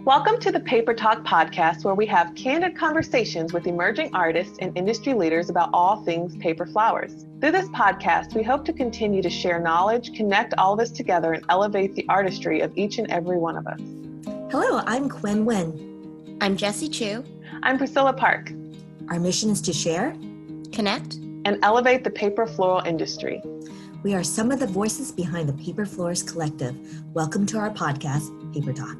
Welcome to the Paper Talk podcast, where we have candid conversations with emerging artists and industry leaders about all things paper flowers. Through this podcast, we hope to continue to share knowledge, connect all of us together, and elevate the artistry of each and every one of us. Hello, I'm Quynh Nguyen. I'm Jessie Chu. I'm Priscilla Park. Our mission is to share, connect, and elevate the paper floral industry. We are some of the voices behind the Paper Florists Collective. Welcome to our podcast, Paper Talk.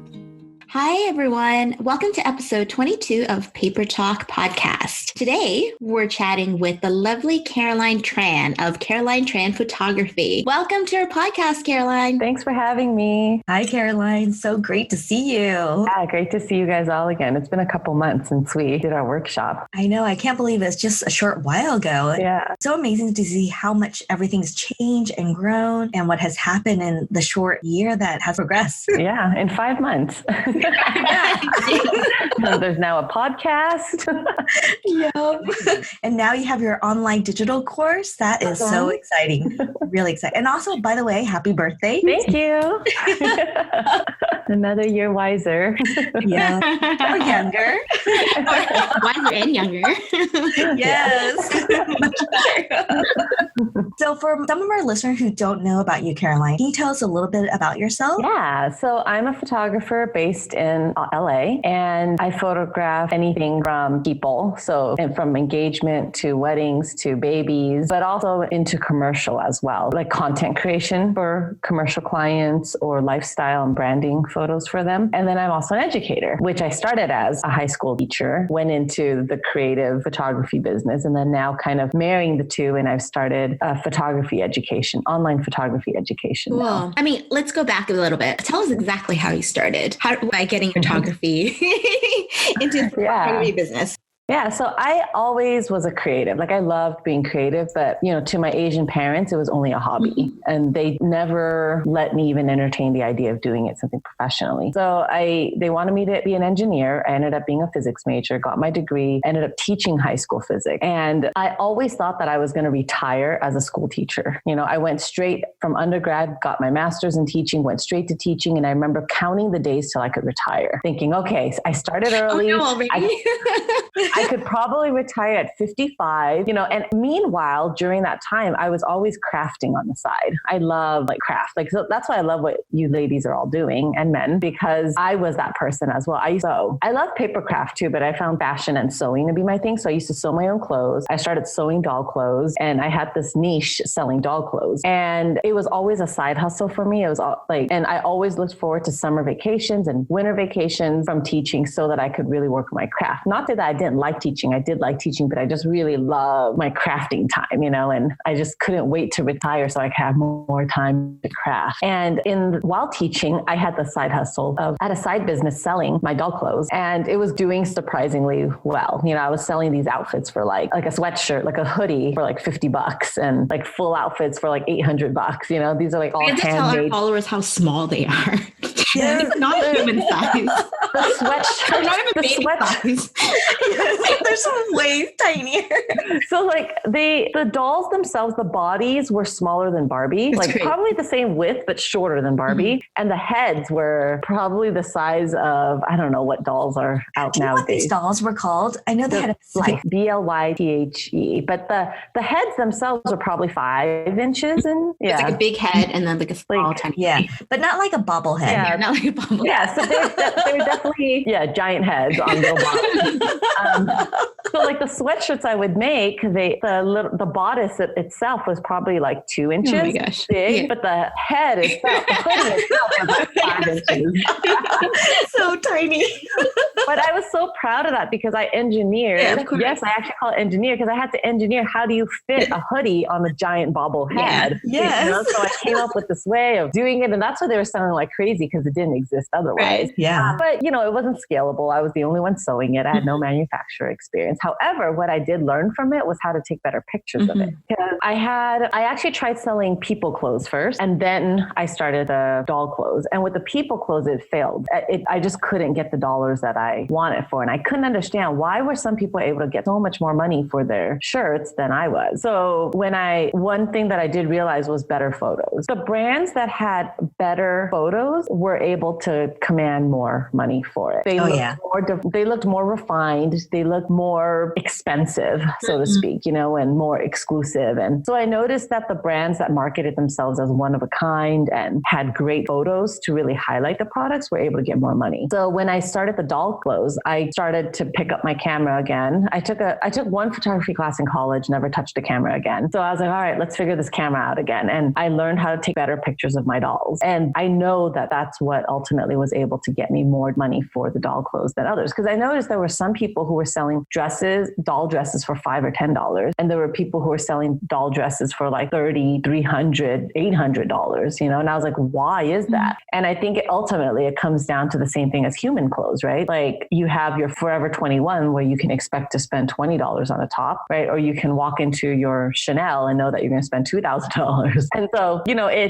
Hi, everyone. Welcome to episode 22 of Paper Talk Podcast. Today, we're chatting with the lovely Caroline Tran of Caroline Tran Photography. Welcome to our podcast, Caroline. Thanks for having me. Hi, Caroline. So great to see you. Yeah, great to see you guys all again. It's been a couple months since we did our workshop. I know. I can't believe it's just a short while ago. Yeah. So amazing to see how much everything's changed and grown and what has happened in the short year that has progressed. Yeah, in 5 months. There's now a podcast. Yep. And now you have your online digital course. That is so exciting. Really exciting. And also, by the way, happy birthday. Thank you. Another year wiser. Yeah. Or younger. Wiser and younger. Yes. Much better. So for some of our listeners who don't know about you, Caroline, can you tell us a little bit about yourself? Yeah. So I'm a photographer based in LA, and I photograph anything from people. So from engagement to weddings to babies, but also into commercial as well, like content creation for commercial clients or lifestyle and branding photos for them. And then I'm also an educator, which I started as a high school teacher, went into the creative photography business, and then now kind of marrying the two. And I've started a photography education, online photography education. Cool. Now. I mean, let's go back a little bit. Tell us exactly how you started. How by getting photography into the photography business. Yeah. So I always was a creative. Like I loved being creative, but to my Asian parents, it was only a hobby and they never let me even entertain the idea of doing it something professionally. So they wanted me to be an engineer. I ended up being a physics major, got my degree, ended up teaching high school physics. And I always thought that I was going to retire as a school teacher. I went straight from undergrad, got my master's in teaching, went straight to teaching. And I remember counting the days till I could retire, thinking, okay, so I started early. Oh, no, already? I could probably retire at 55, and meanwhile, during that time, I was always crafting on the side. I love craft. So that's why I love what you ladies are all doing and men, because I was that person as well. I love paper craft too, but I found fashion and sewing to be my thing. So I used to sew my own clothes. I started sewing doll clothes and I had this niche selling doll clothes, and it was always a side hustle for me. It was and I always looked forward to summer vacations and winter vacations from teaching so that I could really work on my craft. Not that I didn't like teaching. I did like teaching, but I just really loved my crafting time, and I just couldn't wait to retire so I could have more time to craft. And while teaching, I had the side hustle I had a side business selling my doll clothes, and it was doing surprisingly well. I was selling these outfits for like a sweatshirt, like a hoodie for $50 and full outfits for $800. These are all handmade. Tell our followers how small they are. It's not human size. The sweatshirt, not even baby size. They're so way tinier. So the dolls themselves, the bodies were smaller than Barbie, probably the same width, but shorter than Barbie. Mm-hmm. And the heads were probably the size of, I don't know what dolls are out Do you nowadays. know what these dolls were called? I know they had a Blythe, Blythe, but the heads themselves are probably 5 inches. And it's like a big head and then a small tiny. Yeah, but not like a bobblehead. Yeah, not like a bobblehead. Yeah, so they're definitely giant heads on little bodies. So the sweatshirts I would make, the bodice itself was probably 2 inches big, but the head itself, the hoodie itself was 5 inches. So tiny. But I was so proud of that because I engineered. Yeah, of course. Yes, I actually call it engineer because I had to engineer how do you fit a hoodie on a giant bobble head. Yeah. Yes. So I came up with this way of doing it, and that's why they were sounding like crazy because it didn't exist otherwise. Right. Yeah. But it wasn't scalable. I was the only one sewing it. I had no manufacturer experience. However, what I did learn from it was how to take better pictures of it. Because I actually tried selling people clothes first, and then I started the doll clothes. And with the people clothes, it failed. I just couldn't get the dollars that I I want it for. And I couldn't understand why were some people able to get so much more money for their shirts than I was. So one thing that I did realize was better photos. The brands that had better photos were able to command more money for it. They looked more refined. They looked more expensive, so to speak, and more exclusive. And so I noticed that the brands that marketed themselves as one of a kind and had great photos to really highlight the products were able to get more money. So when I started the doll clothes, I started to pick up my camera again. I took one photography class in college, never touched a camera again. So I was like, all right, let's figure this camera out again. And I learned how to take better pictures of my dolls. And I know that that's what ultimately was able to get me more money for the doll clothes than others. Because I noticed there were some people who were selling doll dresses for $5 or $10. And there were people who were selling doll dresses for like $30, $300, $800, and I was like, why is that? And I think ultimately it comes down to the same thing as human clothes, right? Like you have your Forever 21 where you can expect to spend $20 on a top, right? Or you can walk into your Chanel and know that you're going to spend $2,000. And so,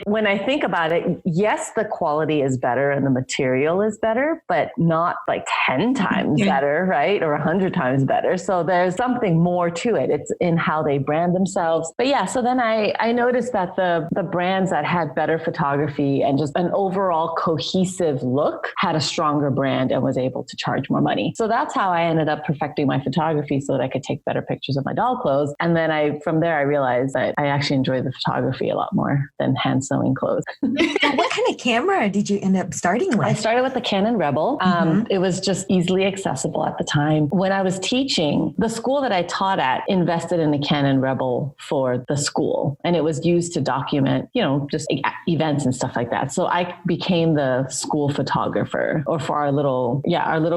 when I think about it, yes, the quality is better and the material is better, but not like 10 times better, right? Or 100 times better. So there's something more to it. It's in how they brand themselves. But yeah, so then I noticed that the brands that had better photography and just an overall cohesive look had a stronger brand and was able to charge more money. So that's how I ended up perfecting my photography so that I could take better pictures of my doll clothes. And then from there, I realized that I actually enjoy the photography a lot more than hand sewing clothes. What kind of camera did you end up starting with? I started with the Canon Rebel. It was just easily accessible at the time. When I was teaching, the school that I taught at invested in the Canon Rebel for the school. And it was used to document, just events and stuff like that. So I became the school photographer, or for our little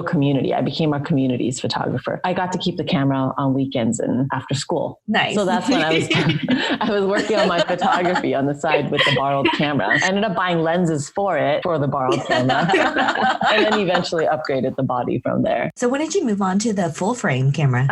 community. I became our community's photographer. I got to keep the camera on weekends and after school. Nice. So that's when I was working on my photography on the side with the borrowed camera. I ended up buying lenses for the borrowed camera, and then eventually upgraded the body from there. So when did you move on to the full frame camera?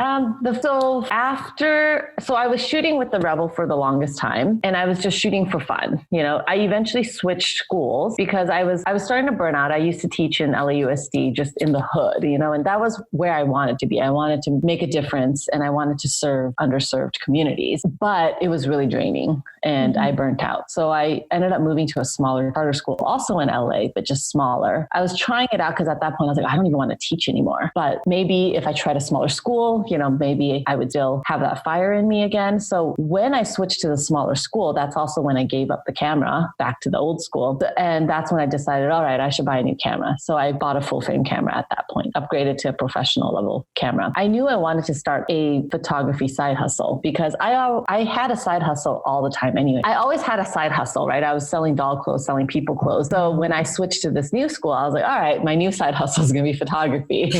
So I was shooting with the Rebel for the longest time, and I was just shooting for fun. I eventually switched schools because I was starting to burn out. I used to teach in LAUSD just in the hood, and that was where I wanted to be. I wanted to make a difference, and I wanted to serve underserved communities, but it was really draining and I burnt out. So I ended up moving to a smaller charter school, also in LA, but just smaller. I was trying it out because at that point I was like, I don't even want to teach anymore. But maybe if I tried a smaller school, maybe I would still have that fire in me again. So when I switched to the smaller school, that's also when I gave up the camera back to the old school. And that's when I decided, all right, I should buy a new camera. So I bought a full frame camera at that point, upgraded to a professional level camera. I knew I wanted to start a photography side hustle because I had a side hustle all the time anyway. I always had a side hustle, right? I was selling doll clothes, selling people clothes. So when I switched to this new school, I was like, all right, my new side hustle is going to be photography.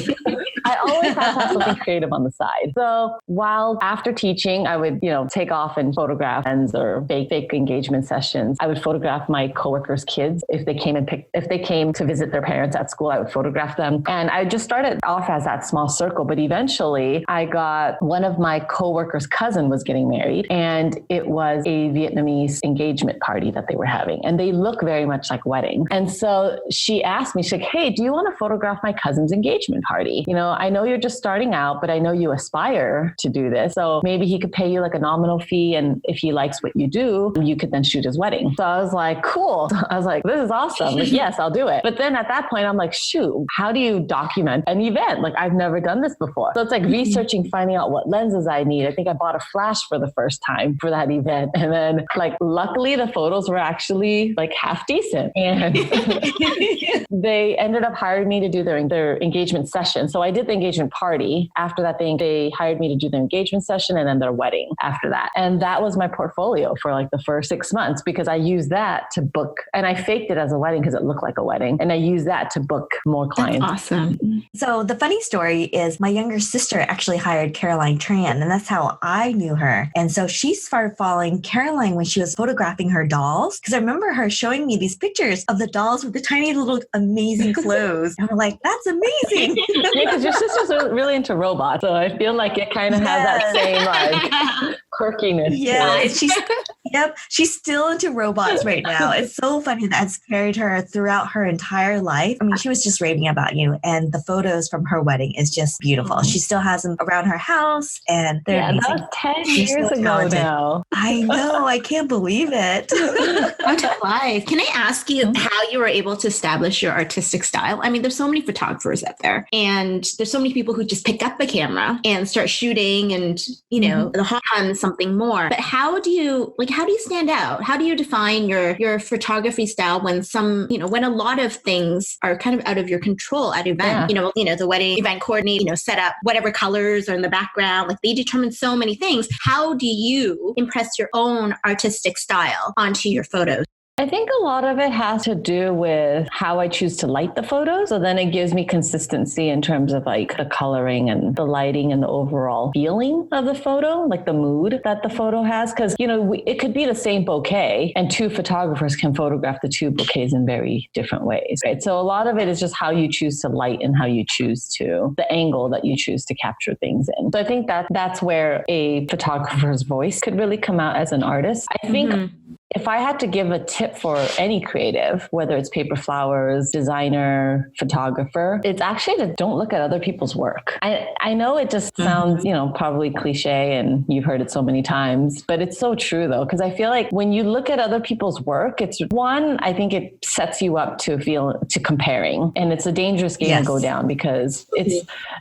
I always had to have something creative on the side. So while after teaching, I would, take off and photograph friends or fake engagement sessions. I would photograph my coworkers' kids. If they came to visit their parents at school, I would photograph them. And I just started off as that small circle, but eventually I got one of my coworkers' cousin was getting married, and it was a Vietnamese engagement party that they were having. And they look very much like wedding. And so she asked me, she's like, hey, do you want to photograph my cousin's engagement party? I know you're just starting out, but I know you aspire to do this. So maybe he could pay you like a nominal fee. And if he likes what you do, you could then shoot his wedding. So I was like, cool. I was like, this is awesome. Like, yes, I'll do it. But then at that point, I'm like, shoot, how do you document an event? Like, I've never done this before. So it's like researching, finding out what lenses I need. I think I bought a flash for the first time for that event. And then luckily the photos were actually like half decent. And they ended up hiring me to do their engagement session. So I did the engagement party. After that, they hired me to do their engagement session and then their wedding after that. And that was my portfolio for like the first 6 months because I used that to book, and I faked it as a wedding because it looked like a wedding. And I used that to book more clients. That's awesome. So the funny story is my younger sister actually hired Caroline Tran, and that's how I knew her. And so she started following Caroline when she was photographing her dolls, because I remember her showing me these pictures of the dolls with the tiny little amazing clothes. And I'm like, that's amazing. Yeah, because your sister's really into robots. So I feel like it kind of has that same like quirkiness. Yeah, Yep. She's still into robots right now. It's so funny that's carried her throughout her entire life. I mean, she was just raving about you, and the photos from her wedding is just beautiful. She still has them around her house, and they're amazing. That was 10 She's years so ago talented. now. I know. I can't believe it. Life. Can I ask you how you were able to establish your artistic style? I mean, there's so many photographers out there, and there's so many people who just pick up a camera and start shooting, and the hot becomes something more. But how do you stand out? How do you define your photography style when when a lot of things are kind of out of your control at event? Yeah. The wedding event coordinator, set up whatever colors are in the background. Like, they determine so many things. How do you impress your own artistic style onto your photos? I think a lot of it has to do with how I choose to light the photos. So then it gives me consistency in terms of like the coloring and the lighting and the overall feeling of the photo, like the mood that the photo has. Because, it could be the same bouquet and two photographers can photograph the two bouquets in very different ways, right? So a lot of it is just how you choose to light and how you choose to, the angle that you choose to capture things in. So I think that's where a photographer's voice could really come out as an artist. I think if I had to give a tip for any creative, whether it's paper flowers, designer, photographer, it's actually to don't look at other people's work. I know it just sounds, probably cliche, and you've heard it so many times, but it's so true though. Cause I feel like when you look at other people's work, it's one, I think it sets you up to comparing, and it's a dangerous game to go down, because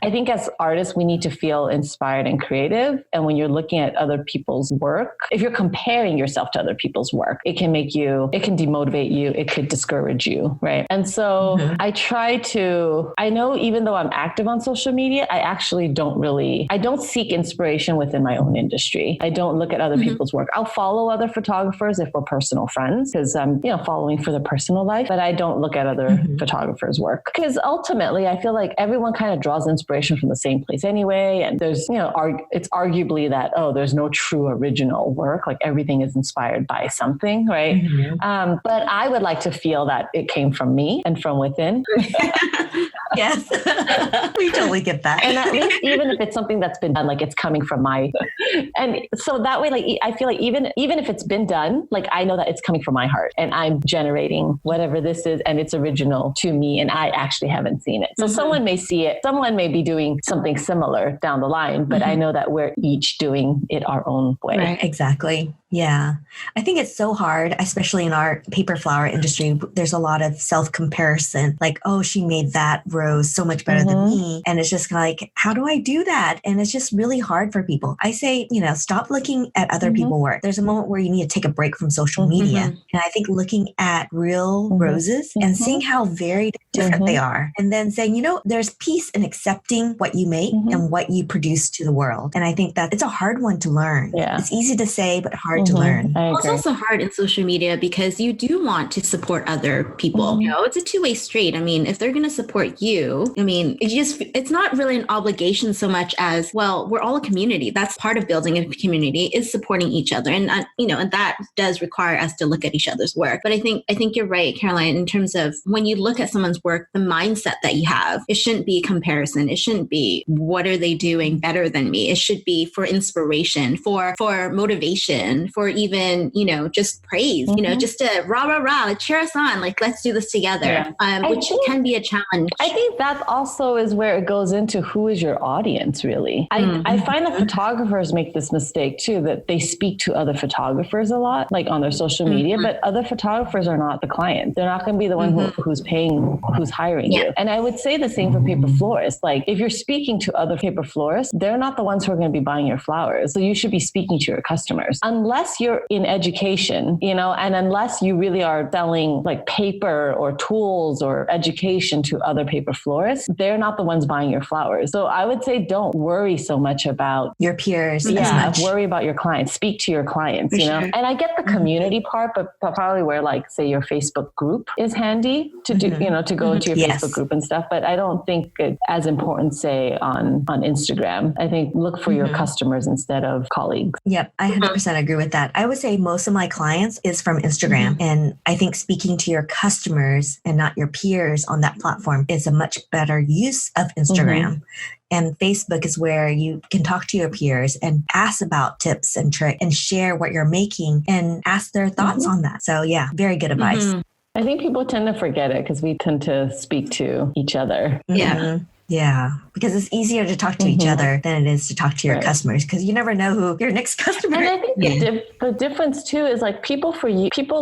I think as artists, we need to feel inspired and creative. And when you're looking at other people's work, if you're comparing yourself to other people's work, it can demotivate you. It could discourage you. Right. And so I know even though I'm active on social media, I actually I don't seek inspiration within my own industry. I don't look at other people's work. I'll follow other photographers if we're personal friends, because I'm, following for their personal life, but I don't look at other photographers' work, because ultimately I feel like everyone kind of draws inspiration from the same place anyway. And there's, it's arguably that, there's no true original work. Like, everything is inspired by something, right? But I would like to feel that it came from me and from within. Yes, we totally get that. And at least, even if it's something that's been done, like, it's coming from and so that way, like, I feel like even if it's been done, like, I know that it's coming from my heart, and I'm generating whatever this is, and it's original to me, and I actually haven't seen it. So someone may see it, someone may be doing something similar down the line, but I know that we're each doing it our own way. Right, exactly. Yeah. I think it's so hard, especially in our paper flower industry. There's a lot of self-comparison, like, oh, she made that rose so much better than me. And it's just like, how do I do that? And it's just really hard for people. I say, stop looking at other people's work. There's a moment where you need to take a break from social media. And I think looking at real roses and seeing how very different they are, and then saying, there's peace in accepting what you make and what you produce to the world. And I think that it's a hard one to learn. Yeah. It's easy to say, but hard to learn. It's also hard in social media because you do want to support other people. It's a two-way street. I mean, if they're going to support you, it's not really an obligation so much as, well, we're all a community. That's part of building a community, is supporting each other. And, and that does require us to look at each other's work. But I think you're right, Caroline, in terms of when you look at someone's work, the mindset that you have, it shouldn't be comparison. It shouldn't be, what are they doing better than me? It should be for inspiration, for motivation, for even, just praise, just to rah, cheer us on, like, let's do this together, which can be a challenge. I think that also is where it goes into who is your audience, really. I find that photographers make this mistake too, that they speak to other photographers a lot, like on their social media, but other photographers are not the client. They're not going to be the one who's hiring you. And I would say the same for paper florists. Like, if you're speaking to other paper florists, they're not the ones who are going to be buying your flowers. So you should be speaking to your customers. Unless you're in education, and unless you really are selling like paper or tools or education to other paper florists, they're not the ones buying your flowers. So I would say don't worry so much about your peers. Worry about your clients. Speak to your clients, And I get the community part, but probably where, like, say your Facebook group is handy to do, to go into your Facebook group and stuff. But I don't think it's as important, say, on Instagram. I think look for your customers instead of colleagues. Yep. I 100% agree with with that. I would say most of my clients is from Instagram. And I think speaking to your customers and not your peers on that platform is a much better use of Instagram. And Facebook is where you can talk to your peers and ask about tips and tricks and share what you're making and ask their thoughts on that. So yeah, very good advice. I think people tend to forget it because we tend to speak to each other. Yeah, because it's easier to talk to each other than it is to talk to your customers, because you never know who your next customer is. And I think the difference too is like people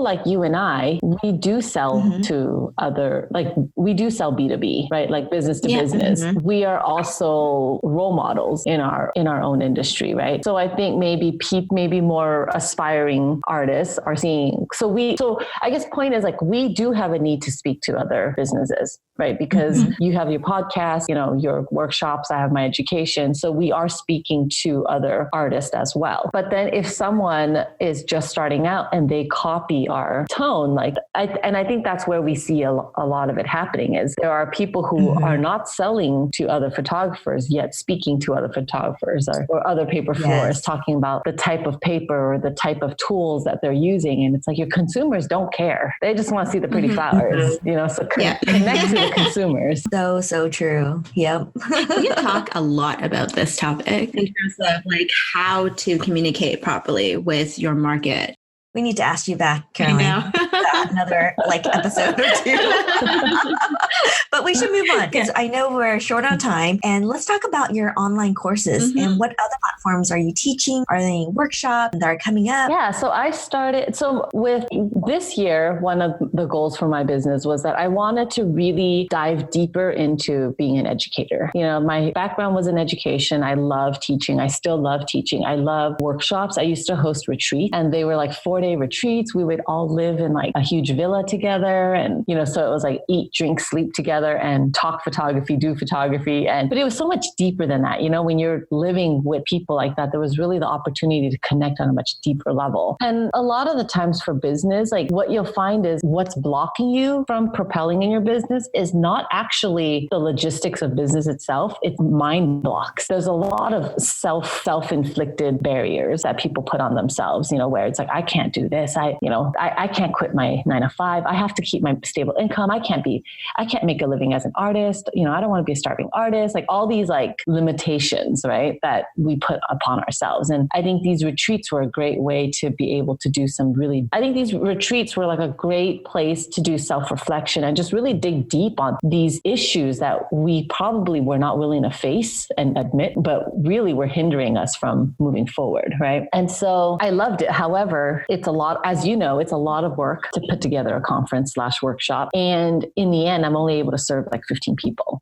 like you and I, we do sell to other, like we do sell B2B, right? Like business to business. We are also role models in our own industry, right? So I think maybe more aspiring artists are seeing. So I guess point is like we do have a need to speak to other businesses, right? Because you have your podcast, your workshops, I have my education. So we are speaking to other artists as well. But then if someone is just starting out and they copy our tone, I think that's where we see a lot of it happening is there are people who are not selling to other photographers yet speaking to other photographers or other paper florists talking about the type of paper or the type of tools that they're using. And it's like your consumers don't care. They just want to see the pretty flowers, so connect to the consumers. So true. Yep. We can talk a lot about this topic in terms of like how to communicate properly with your market. We need to ask you back, Caroline. Another episode or two. But we should move on because I know we're short on time. And let's talk about your online courses and what other platforms are you teaching? Are there any workshops that are coming up? Yeah, so with this year, one of the goals for my business was that I wanted to really dive deeper into being an educator. My background was in education. I love teaching. I still love teaching. I love workshops. I used to host retreats and they were like 4-day retreats. We would all live in like a huge villa together. And, so it was like eat, drink, sleep together and talk photography, do photography. But it was so much deeper than that. When you're living with people like that, there was really the opportunity to connect on a much deeper level. And a lot of the times for business, like what you'll find is what's blocking you from propelling in your business is not actually the logistics of business itself. It's mind blocks. There's a lot of self-inflicted barriers that people put on themselves, where it's like, I can't do this. I can't quit my 9-to-5. I have to keep my stable income. I can't make a living as an artist. I don't want to be a starving artist. Like all these like limitations, right, that we put upon ourselves. And I think these retreats were a great way to be able to do these retreats were like a great place to do self-reflection and just really dig deep on these issues that we probably were not willing to face and admit, but really were hindering us from moving forward. Right. And so I loved it. However, it's a lot, as you know, it's a lot of work to put together a conference/workshop. And in the end, I'm only able to serve like 15 people.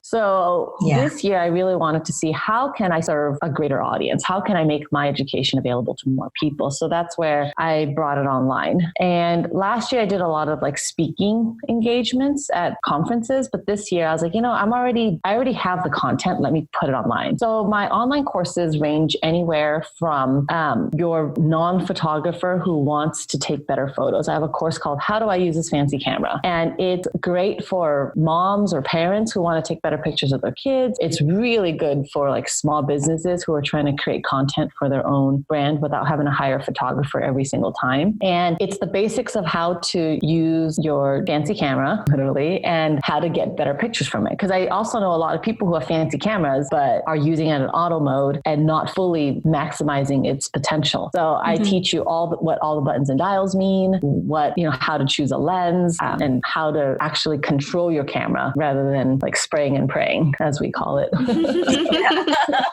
So this year, I really wanted to see how can I serve a greater audience? How can I make my education available to more people? So that's where I brought it online. And last year I did a lot of like speaking engagements at conferences, but this year I was like, I already have the content. Let me put it online. So my online courses range anywhere from your non-photographer who wants to take better photos. I have a course called How Do I Use This Fancy Camera? And it's great for moms or parents who want to take better pictures of their kids. It's really good for like small businesses who are trying to create content for their own brand without having to hire a photographer every single time. And it's the basics of how to use your fancy camera, literally, and how to get better pictures from it. Because I also know a lot of people who have fancy cameras, but are using it in auto mode and not fully maximizing its potential. So I teach you what all the buttons and dials mean, how to choose a lens and how to actually control your camera rather than like spraying and praying, as we call it.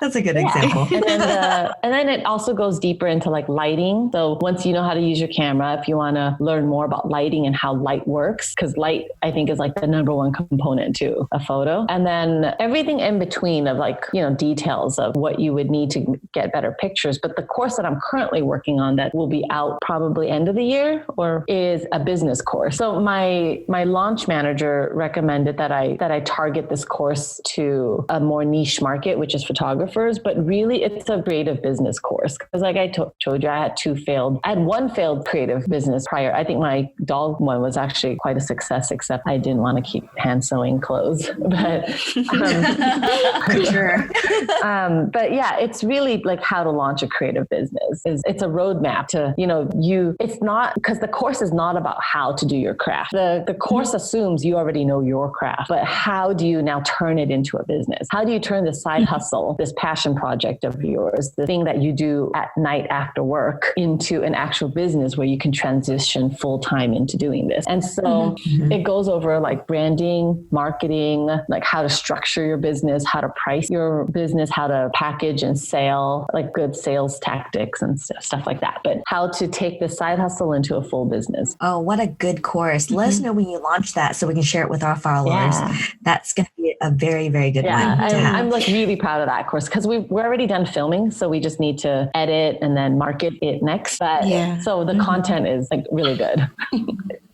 That's a good example. And then it also goes deeper into like lighting. So once you know how to use your camera, if you want to learn more about lighting and how light works, because light, I think, is like the number one component to a photo. And then everything in between of like, details of what you would need to get better pictures. But the course that I'm currently working on that will be out probably end of the year is a business course. So my launch manager recommended that I target this course to a more niche market, which is photographers, but really it's a creative business course. Because like I told you, I had one failed creative business prior. I think my doll one was actually quite a success, except I didn't want to keep hand sewing clothes. But for sure. But yeah, it's really like how to launch a creative business. It's a roadmap to, it's not, because the course is not about how to do your craft. The course assumes you already know your craft, but how do you now turn it into a business? How do you turn this side hustle, this passion project of yours, the thing that you do at night after work, into an actual business where you can transition full time into doing this? And so it goes over like branding, marketing, like how to structure your business, how to price your business, how to package and sell, like good sales tactics and stuff like that. But how to take the side hustle into a full business. Oh, what a good course. Let us know when you launch that so we can share it with our followers. Yeah. That's going to be a very, very good one. I'm like really proud of that course because we're already done filming. So we just need to edit and then market it next. But so the content is like really good.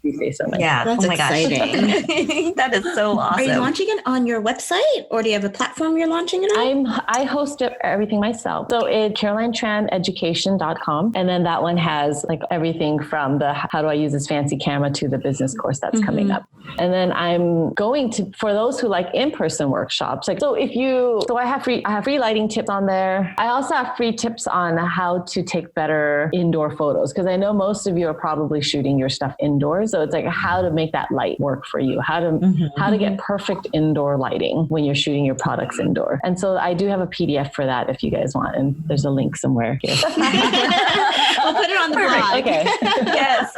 You say so much. Yeah. That's exciting. That is so awesome. Are you launching it on your website or do you have a platform you're launching it on? I host everything myself. So it's CarolineTranEducation.com. And then that one has like everything from the how do I use this fancy camera to the business course that's coming up. And then I'm going to, for those who like in-person workshops, like, I have free lighting tips on there. I also have free tips on how to take better indoor photos. Cause I know most of you are probably shooting your stuff indoors. So it's like how to make that light work for you, how to get perfect indoor lighting when you're shooting your products indoor. And so I do have a PDF for that if you guys want. And there's a link somewhere here. We'll put it on the blog. Okay. Yes.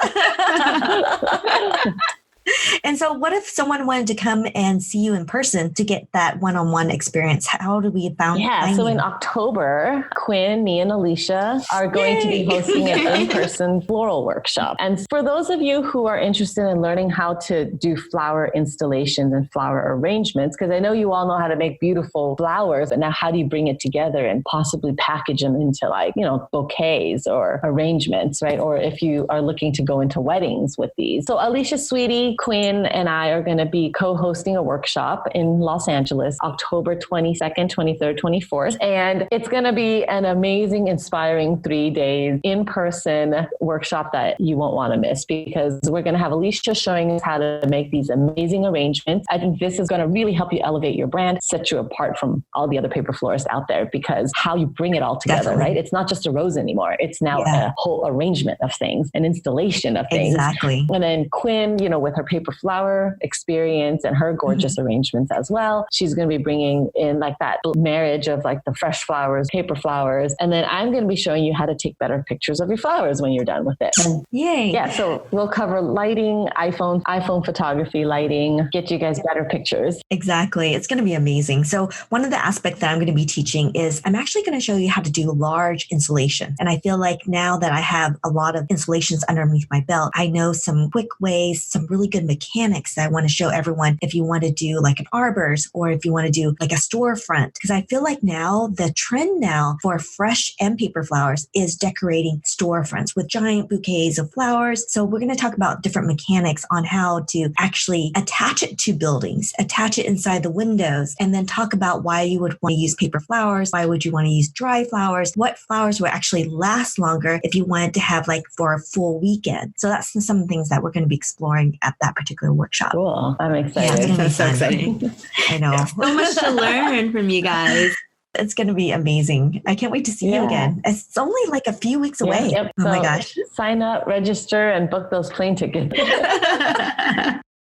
And so what if someone wanted to come and see you in person to get that one-on-one experience? How do we find so you? in October, Quynh, me, and Alicia are going to be hosting an in-person floral workshop. And for those of you who are interested in learning how to do flower installations and flower arrangements, because I know you all know how to make beautiful flowers, but now how do you bring it together and possibly package them into like, bouquets or arrangements, right? Or if you are looking to go into weddings with these. So Alicia Sweetie, Quynh, and I are going to be co-hosting a workshop in Los Angeles, October 22nd, 23rd, 24th. And it's going to be an amazing, inspiring 3 days in-person workshop that you won't want to miss because we're going to have Alicia showing us how to make these amazing arrangements. I think this is going to really help you elevate your brand, set you apart from all the other paper florists out there because how you bring it all together, right? It's not just a rose anymore. It's now a whole arrangement of things, an installation of things. Exactly. And then Quynh, with her paper flower experience and her gorgeous arrangements as well. She's going to be bringing in like that marriage of like the fresh flowers, paper flowers. And then I'm going to be showing you how to take better pictures of your flowers when you're done with it. Yay. Yeah. So we'll cover lighting, iPhone photography, lighting, get you guys better pictures. Exactly. It's going to be amazing. So one of the aspects that I'm going to be teaching is I'm actually going to show you how to do large installation. And I feel like now that I have a lot of installations underneath my belt, I know some quick ways, some really good mechanics that I want to show everyone if you want to do like an arbors or if you want to do like a storefront. Because I feel like now the trend now for fresh and paper flowers is decorating storefronts with giant bouquets of flowers. So we're going to talk about different mechanics on how to actually attach it to buildings, attach it inside the windows, and then talk about why you would want to use paper flowers. Why would you want to use dry flowers? What flowers would actually last longer if you wanted to have like for a full weekend? So that's some of the things that we're going to be exploring at that particular workshop. Cool. I'm excited. Yeah, That's so exciting. I know. So much to learn from you guys. It's going to be amazing. I can't wait to see you again. It's only like a few weeks away. Yep. Oh my gosh. Sign up, register, and book those plane tickets.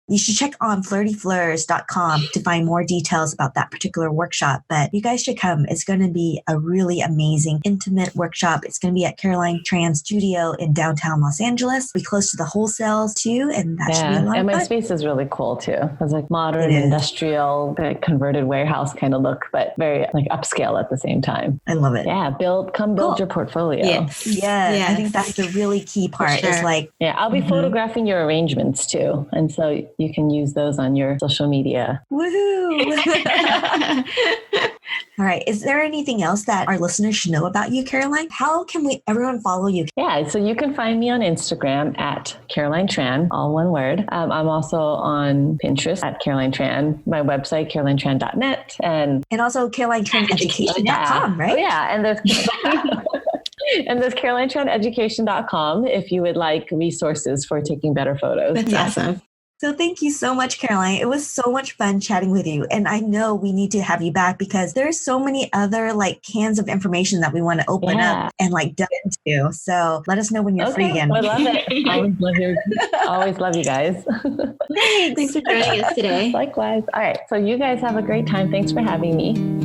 You should check on flirtyfleurs.com to find more details about that particular workshop. But you guys should come. It's going to be a really amazing, intimate workshop. It's going to be at Caroline Tran Studio in downtown Los Angeles. Be close to the wholesales too, and that should be a lot of fun. And my space is really cool too. It's like modern, industrial, converted warehouse kind of look, but very like upscale at the same time. I love it. Yeah, come build your portfolio. Yes. I think that's the really key part. Sure. Is like, I'll be photographing your arrangements too, and so you can use those on your social media. Woohoo! All right. Is there anything else that our listeners should know about you, Caroline? How can everyone follow you? Yeah. So you can find me on Instagram at Caroline Tran, all one word. I'm also on Pinterest at Caroline Tran, my website, carolinetran.net. And also CarolineTranEducation.com, right? Oh, yeah. And there's and there's CarolineTranEducation.com if you would like resources for taking better photos. That's awesome. So thank you so much, Caroline. It was so much fun chatting with you. And I know we need to have you back because there's so many other like cans of information that we want to open up and like dive into. So let us know when you're free again. I love it. Always love you guys. Thanks for joining us today. Likewise. All right. So you guys have a great time. Thanks for having me.